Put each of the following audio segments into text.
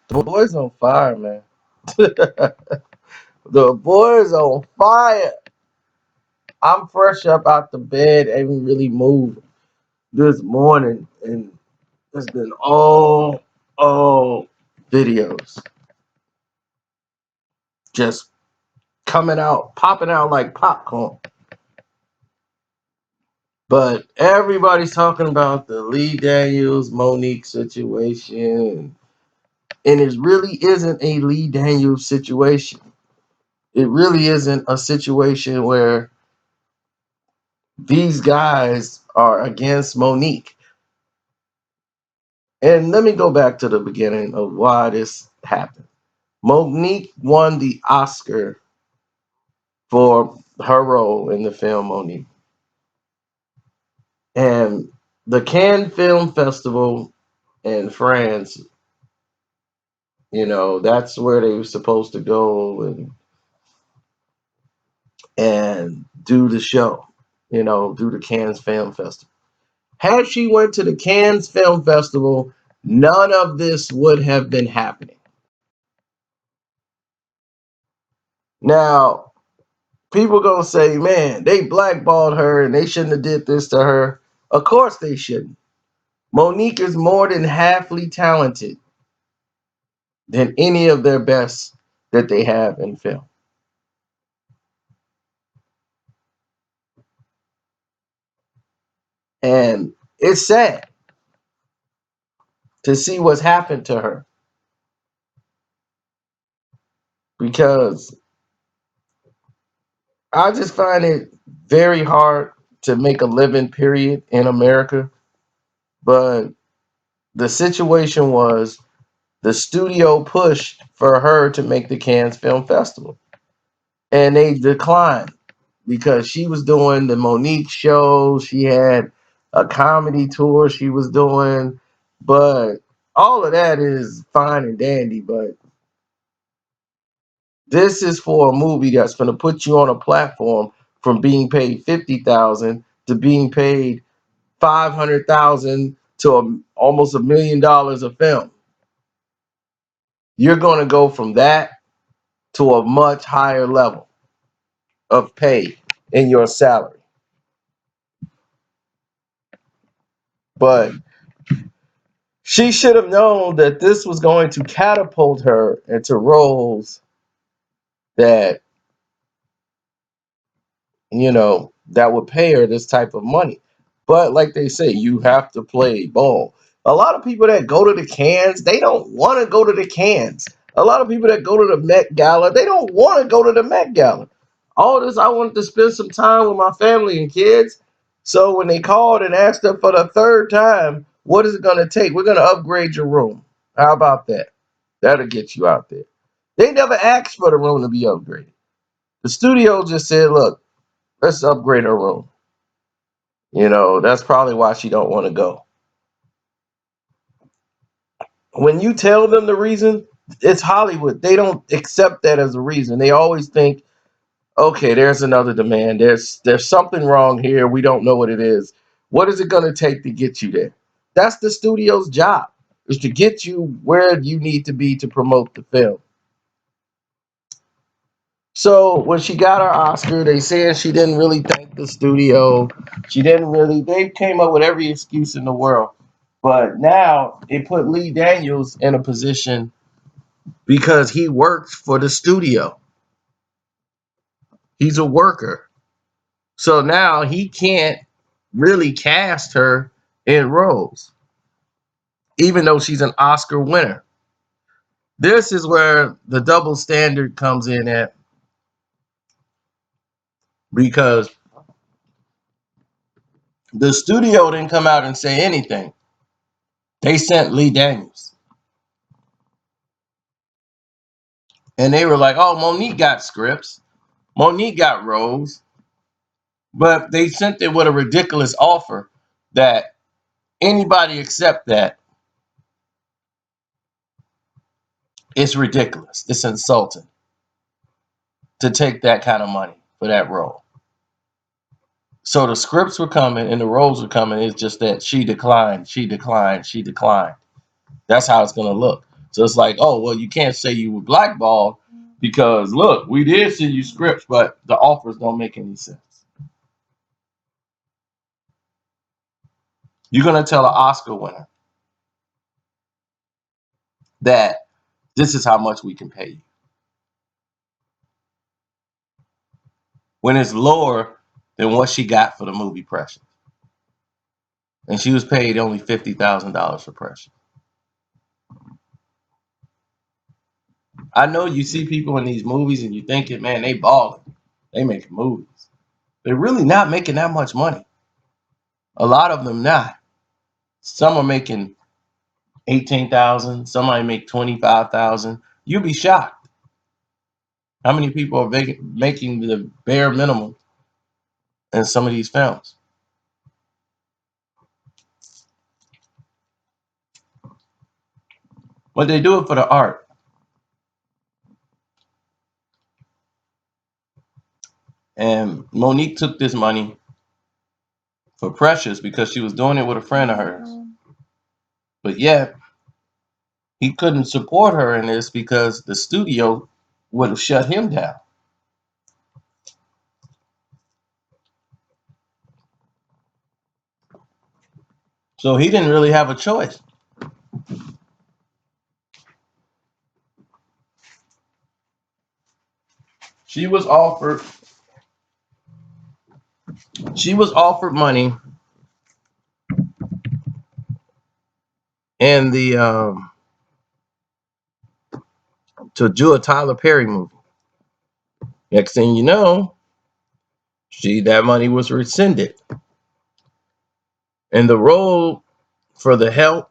The boy's on fire, man. The boy's on fire. I'm fresh up out the bed, ain't really moved this morning, and it's been all videos just coming out, popping out like popcorn. But everybody's talking about the Lee Daniels Monique situation, and it really isn't a Lee Daniels situation. It really isn't a situation where these guys are against Monique. And let me go back to the beginning of why this happened. Monique won the Oscar for her role in the film Monique. And the Cannes Film Festival in France, that's where they were supposed to go and do the show, do the Cannes Film Festival. Had she went to the Cannes Film Festival, none of this would have been happening. Now, people gonna say, man, they blackballed her and they shouldn't have did this to her. Of course they shouldn't. Monique is more than halfly talented than any of their best that they have in film. And it's sad to see what's happened to her because I just find it very hard to make a living, period, in America. But the situation was the studio pushed for her to make the Cannes Film Festival, and they declined because she was doing the Monique show. She had a comedy tour she was doing, but all of that is fine and dandy. But this is for a movie that's going to put you on a platform from being paid 50,000 to being paid 500,000 to almost $1 million a film. You're going to go from that to a much higher level of pay in your salary. But she should have known that this was going to catapult her into roles that, that would pay her this type of money. But like they say, you have to play ball. A lot of people that go to the cans, they don't want to go to the cans. A lot of people that go to the Met Gala, they don't want to go to the Met Gala. All this, I wanted to spend some time with my family and kids. So when they called and asked her for the third time, what is it going to take? We're going to upgrade your room. How about that? That'll get you out there. They never asked for the room to be upgraded. The studio just said, look, let's upgrade her room. That's probably why she don't want to go. When you tell them the reason, it's Hollywood. They don't accept that as a reason. They always think, okay, there's another demand. There's something wrong here. We don't know what it is. What is it going to take to get you there? That's the studio's job, is to get you where you need to be to promote the film. So when she got her Oscar, they said she didn't really thank the studio. She didn't really. They came up with every excuse in the world. But now it put Lee Daniels in a position because he works for the studio. He's a worker. So now he can't really cast her in roles, even though she's an Oscar winner. This is where the double standard comes in at, because the studio didn't come out and say anything. They sent Lee Daniels. And they were like, oh, Monique got scripts. Monique got roles. But they sent it with a ridiculous offer that anybody accept that. It's ridiculous. It's insulting to take that kind of money for that role. So the scripts were coming and the roles were coming. It's just that she declined, she declined, she declined. That's how it's going to look. Just like, oh, well, you can't say you were blackballed because look, we did send you scripts, but the offers don't make any sense. You're gonna tell an Oscar winner that this is how much we can pay you when it's lower than what she got for the movie Precious, and she was paid only $50,000 for Precious. I know you see people in these movies and you thinking, man, they balling, they making movies. They're really not making that much money. A lot of them not. Some are making 18,000. Some might make 25,000. You'll be shocked how many people are making the bare minimum in some of these films. But they do it for the art. And Monique took this money for Precious because she was doing it with a friend of hers. But yet, he couldn't support her in this because the studio would have shut him down. So he didn't really have a choice. She was offered she was offered money in the to do a Tyler Perry movie. Next thing you know, that money was rescinded. And the role for the help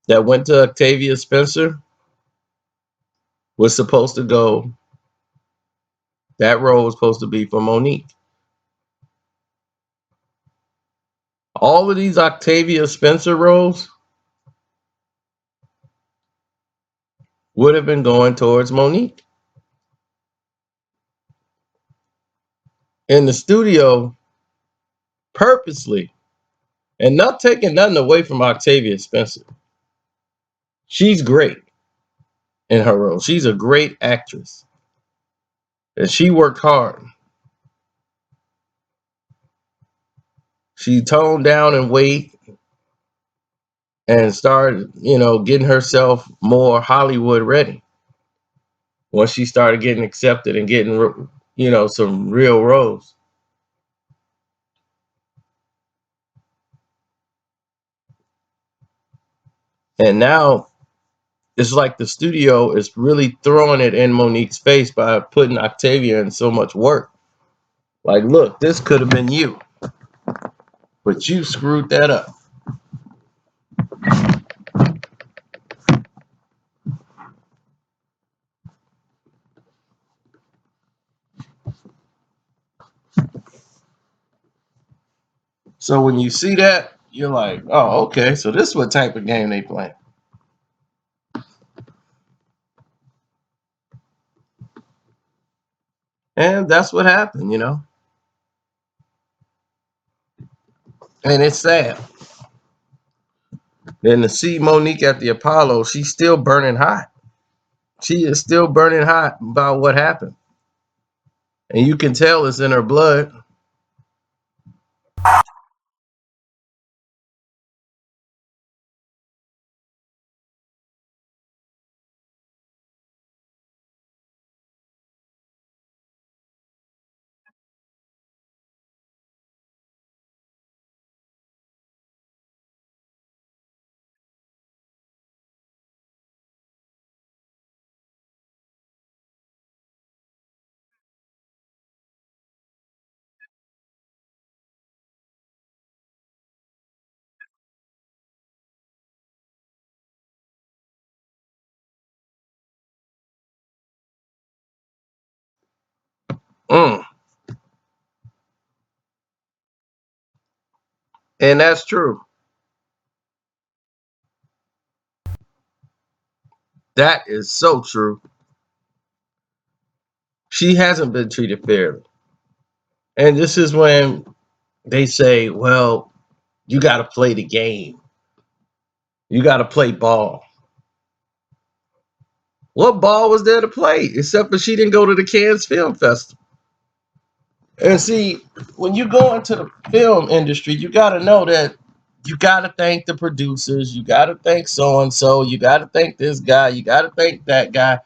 that went to Octavia Spencer was supposed to go, that role was supposed to be for Monique. All of these Octavia Spencer roles would have been going towards Monique. In the studio, purposely, and not taking nothing away from Octavia Spencer. She's great in her role. She's a great actress. And she worked hard. She toned down in weight and started, getting herself more Hollywood ready. Once she started getting accepted and getting, some real roles. And now it's like the studio is really throwing it in Monique's face by putting Octavia in so much work. Like, look, this could have been you, but you screwed that up. So when you see that, you're like, oh, okay, so this is what type of game they play. And that's what happened. And it's sad. Then to see Monique at the Apollo, she's still burning hot. She is still burning hot about what happened. And you can tell it's in her blood. Mm. And that's true. That is so true. She hasn't been treated fairly. And this is when they say, well, you got to play the game. You got to play ball. What ball was there to play? Except for she didn't go to the Cannes Film Festival. And see, when you go into the film industry, you got to know that you got to thank the producers. You got to thank so and so. You got to thank this guy. You got to thank that guy.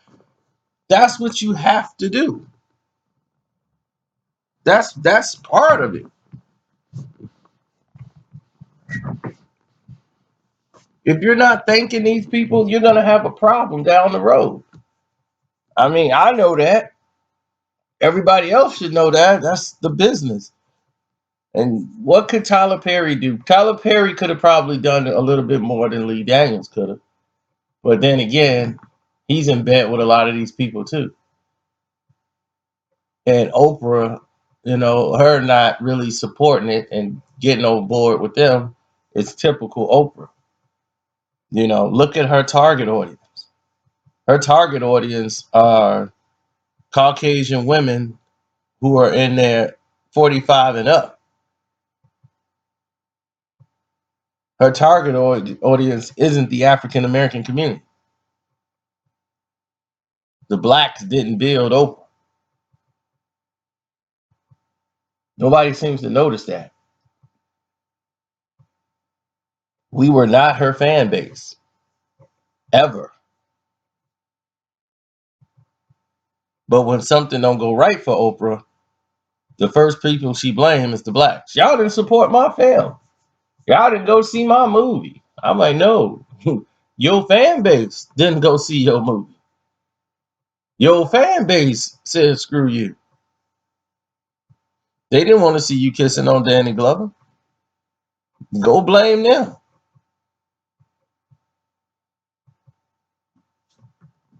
That's what you have to do. That's part of it. If you're not thanking these people, you're gonna have a problem down the road. I mean, I know that. Everybody else should know that. That's the business. And what could Tyler Perry do? Tyler Perry could have probably done a little bit more than Lee Daniels could have. But then again, he's in bed with a lot of these people too. And Oprah, her not really supporting it and getting on board with them, it's typical Oprah. Look at her target audience. Her target audience are Caucasian women who are in their 45 and up. Her target audience isn't the African American community. The blacks didn't build Oprah. Nobody seems to notice that. We were not her fan base, ever. But when something don't go right for Oprah, the first people she blames is the blacks. Y'all didn't support my film. Y'all didn't go see my movie. I'm like, no. Your fan base didn't go see your movie. Your fan base said screw you. They didn't want to see you kissing on Danny Glover. Go blame them.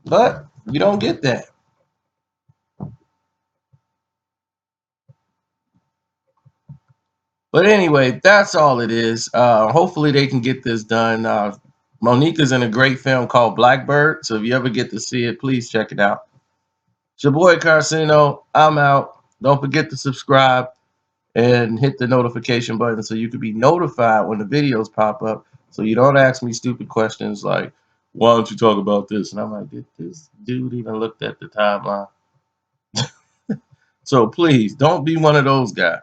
But you don't get that. But anyway, that's all it is. Hopefully they can get this done. Monica's in a great film called Blackbird. So if you ever get to see it, please check it out. It's your boy Carcino. I'm out. Don't forget to subscribe and hit the notification button so you can be notified when the videos pop up. So you don't ask me stupid questions like, why don't you talk about this? And I'm like, did this dude even looked at the timeline? So please don't be one of those guys.